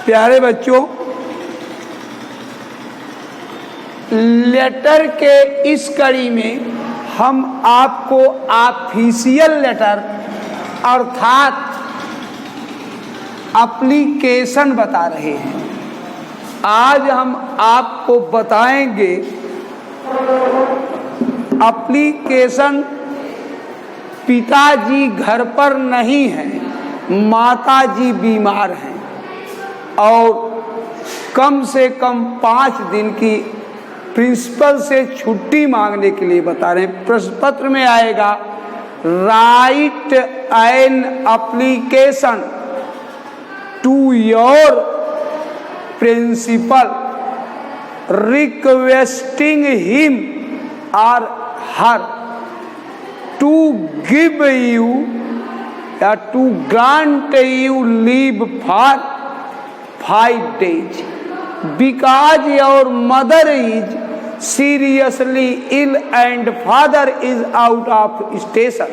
प्यारे बच्चों, लेटर के इस कड़ी में हम आपको ऑफिशियल लेटर अर्थात एप्लीकेशन बता रहे हैं। आज हम आपको बताएंगे एप्लीकेशन। पिताजी घर पर नहीं हैं, माताजी बीमार हैं और कम से कम 5 दिन की प्रिंसिपल से छुट्टी मांगने के लिए बता रहे हैं। प्रश्न पत्र में आएगा write an application to your principal requesting him और हर टू गिव यू या to grant you leave for 5 days because your mother is seriously ill and father is out of station।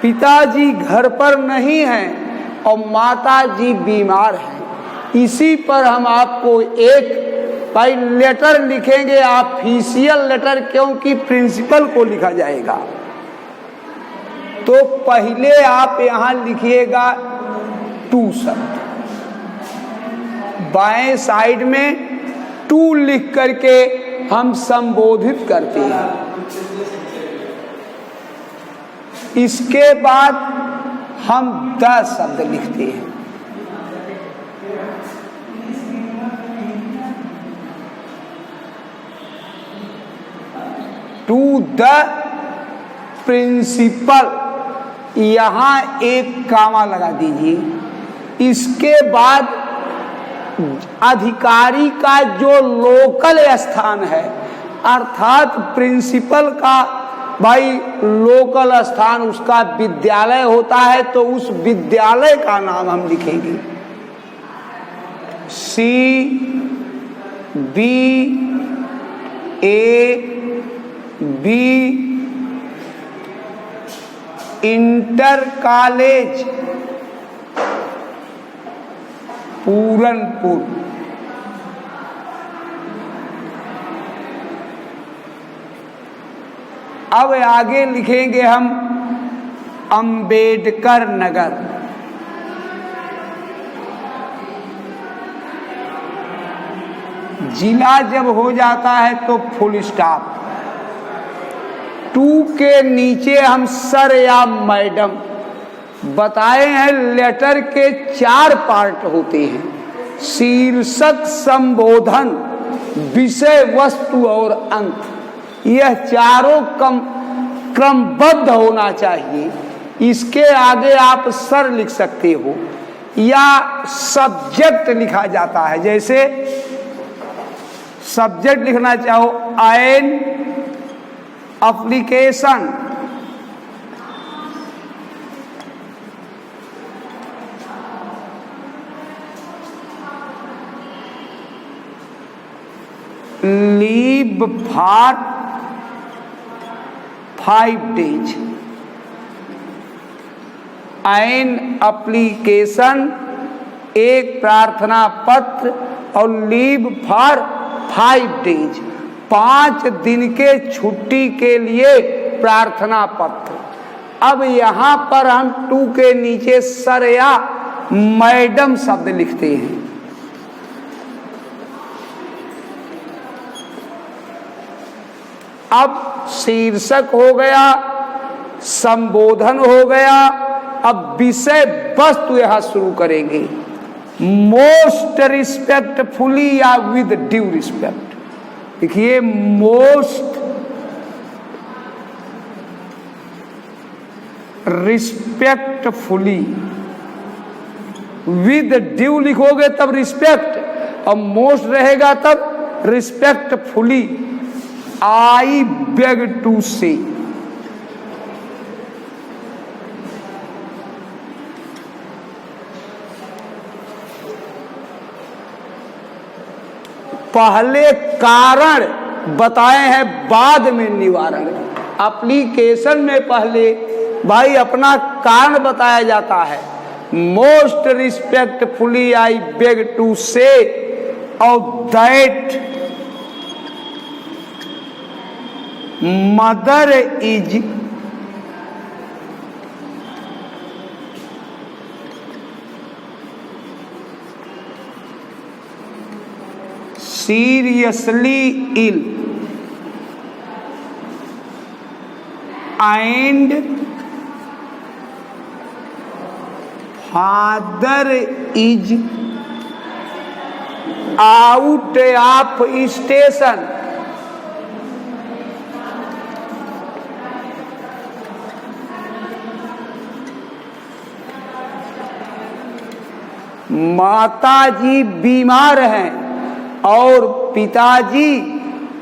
पिताजी घर पर नहीं हैं और माताजी बीमार हैं। इसी पर हम आपको एक लेटर लिखेंगे, ऑफिशियल लेटर, क्योंकि प्रिंसिपल को लिखा जाएगा। तो पहले आप यहां लिखिएगा टू शब्द, बाएं साइड में टू लिख करके हम संबोधित करते हैं। इसके बाद हम 10 शब्द लिखते हैं। टू द प्रिंसिपल, यहां एक कामा लगा दीजिए। इसके बाद अधिकारी का जो लोकल स्थान है, अर्थात प्रिंसिपल का भाई लोकल स्थान उसका विद्यालय होता है, तो उस विद्यालय का नाम हम लिखेंगे। CBAB inter college Puranpur. अब आगे लिखेंगे हम अंबेडकर नगर। जिला जब हो जाता है तो फुल स्टॉप। 2 के नीचे हम सर या मैडम बताए हैं। लेटर के 4 पार्ट होते हैं, शीर्षक, संबोधन, विषय वस्तु और अंत। यह चारों क्रमबद्ध होना चाहिए। इसके आगे आप सर लिख सकते हो या सब्जेक्ट लिखा जाता है। जैसे सब्जेक्ट लिखना चाहो, an application, leave for 5 days। An application एक प्रार्थना पत्र और लीव फॉर 5 days 5 दिन के छुट्टी के लिए प्रार्थना पत्र। अब यहां पर हम 2 के नीचे सर या मैडम शब्द लिखते हैं। अब शीर्षक हो गया, संबोधन हो गया। अब विषय वस्तु यहां शुरू करेंगे। मोस्ट रिस्पेक्टफुली या विद ड्यू रिस्पेक्ट। देखिए, मोस्ट रिस्पेक्टफुली, विद ड्यू लिखोगे तब रिस्पेक्ट, और मोस्ट रहेगा तब रिस्पेक्टफुली। आई बेग टू से, पहले कारण बताए हैं, बाद में निवारण। एप्लीकेशन में पहले भाई अपना कारण बताया जाता है, most respectfully I beg to say of that mother is seriously ill and father is out of station. माताजी बीमार हैं और पिताजी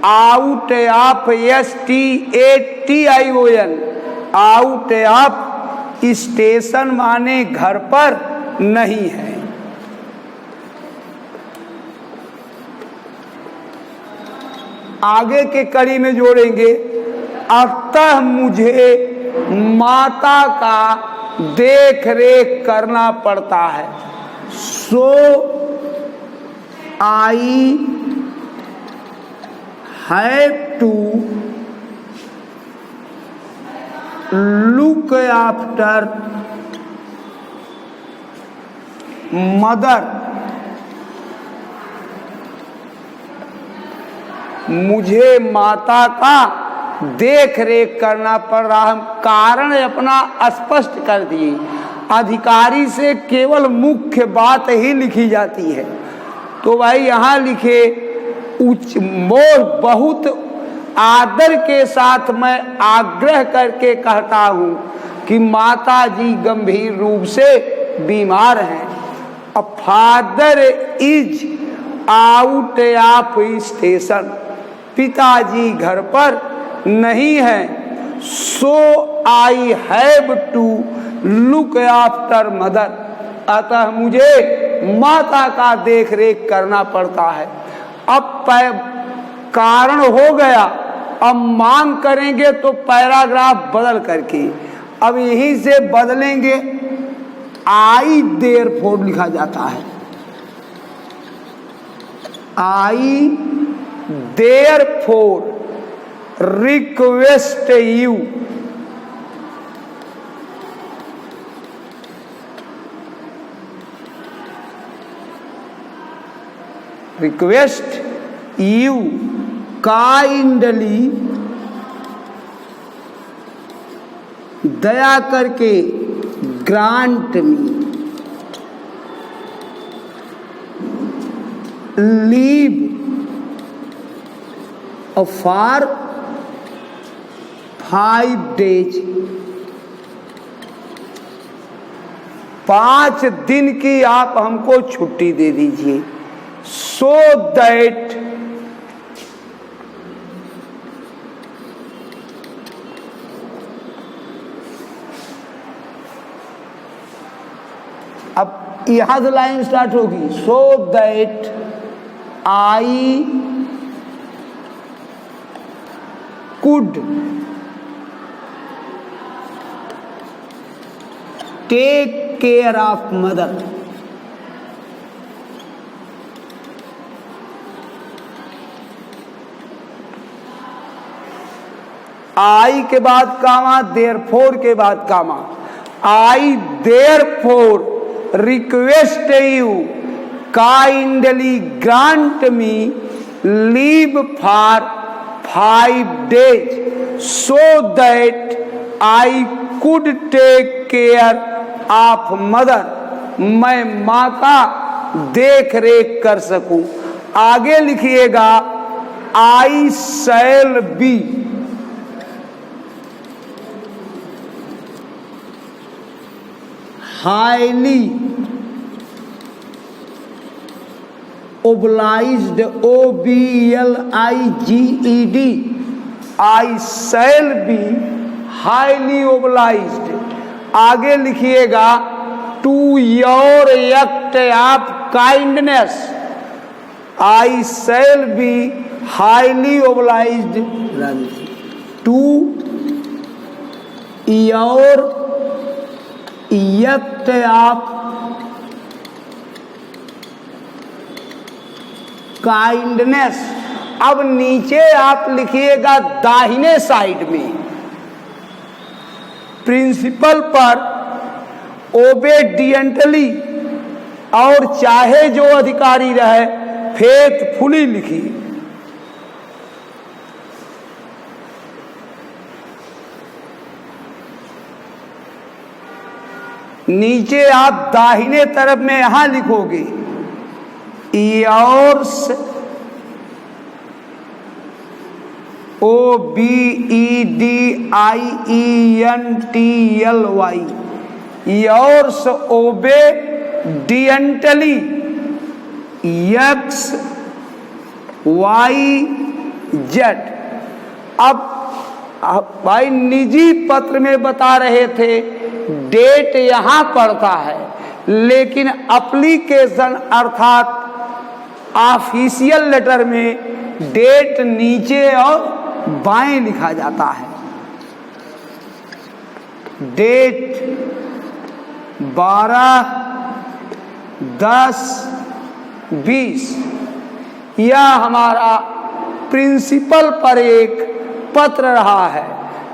out of STATION out of station माने घर पर नहीं है। आगे के कड़ी में जोड़ेंगे, अतः मुझे माता का देख रेख करना पड़ता है। So I have to look after mother. मुझे माता का देख रेख करना पड़ रहा है। कारण अपना स्पष्ट कर दिए। अधिकारी से केवल मुख्य बात ही लिखी जाती है। तो भाई यहाँ लिखे उच्च मोर बहुत आदर के साथ मैं आग्रह करके कहता हूँ कि माता जी गंभीर रूप से बीमार हैं। A father is out of station, पिताजी घर पर नहीं है। So I have to look after mother, अतः मुझे माता का देख रेख करना पड़ता है। अब कारण हो गया, अब मांग करेंगे तो पैराग्राफ बदल करके अब यहीं से बदलेंगे। आई देयरफॉर लिखा जाता है। I therefore request you, request you kindly, दया करके grant me leave for 5 days, 5 दिन की आप हमको छुट्टी दे दीजिए। सो दैट अब यहां से लाइन स्टार्ट होगी। So that I could take care of mother. I के बाद कामा, देयरफॉर के बाद comma. I therefore request you kindly grant me leave for 5 days so that I could take care of mother, मैं माँ का देख रेख कर सकूं। आगे लिखिएगा I shall be highly obliged, OBLIGED, I shall be highly obliged। आगे लिखिएगा to your act of kindness, I shall be highly obliged to your act of kindness. अब नीचे आप लिखिएगा दाहिने साइड में, प्रिंसिपल पर ओबेडियंटली, और चाहे जो अधिकारी रहे फेथफुली लिखिए। नीचे आप दाहिने तरफ में यहां लिखोगे योर्स, OBEDIENTLY, योर्स ओबेडियंटली XYZ। अब भाई निजी पत्र में बता रहे थे डेट यहां पड़ता है, लेकिन एप्लीकेशन अर्थात ऑफिशियल लेटर में डेट नीचे और बाएं लिखा जाता है। डेट 12/10/20, यह हमारा प्रिंसिपल पर एक पत्र रहा है,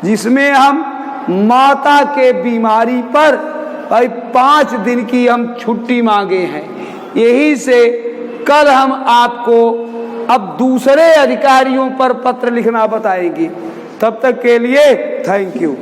जिसमें हम माता के बीमारी पर भाई 5 दिन की हम छुट्टी मांगे हैं। यही से कल हम आपको अब दूसरे अधिकारियों पर पत्र लिखना बताएंगे। तब तक के लिए थैंक यू।